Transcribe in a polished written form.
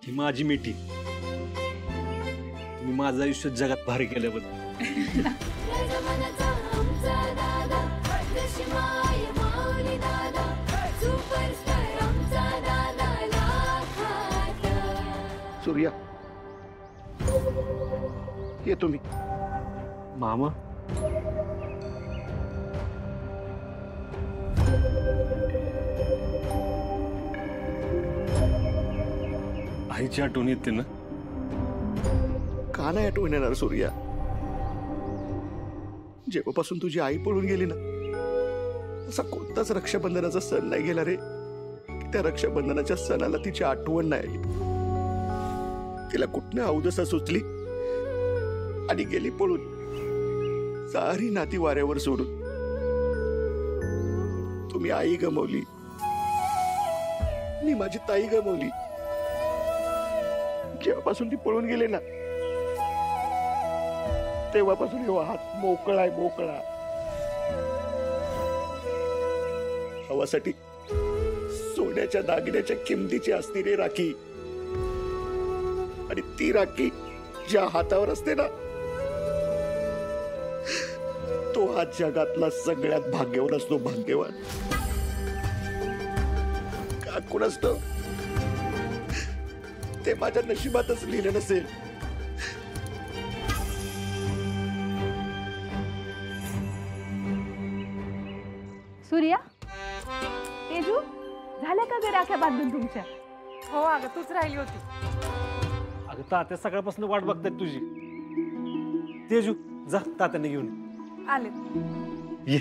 ही माझी मिठी, तुम्ही माझं आयुष्य जगात भारी केल्याबद्दल. सूर्या, ये तुम्ही. मामा, आईची आठवण येते ना? का नाही आठवण येणार सूर्या? जेव्हापासून तुझी आई पळून गेली ना, असा कोणताच रक्षाबंधनाचा सण नाही गेला रे की त्या रक्षाबंधनाच्या सणाला तिची आठवण नाही आली. तिला कुठनं अवदसा सुचली आणि गेली पळून, सारी नाती वाऱ्यावर सोडून. तुम्ही आई गमावली, मी माझी ताई गमावली. जेव्हापासून ती पळून गेले ना, तेव्हापासून एवढा हात मोकळा आहे, मोकळा. हवासाठी सोन्याच्या दागिन्याच्या किमतीची असती रे राखी, आणि ती राखी ज्या हातावर असते ना, तो हात जगातला सगळ्यात भाग्यवान असतो, भाग्यवान. का कोणास ठाऊक, ते माझ्या नशिबातच लिहिलं नसेल. सूर्या, तेजू, झाल्या का ग राख्या बांधून तुमच्या? हो अगं, तूच राहिली होती. अगं तात्या सकाळपासून वाट बघतायत तुझी. तेजू, जा तात्याने घेऊन आले. ये.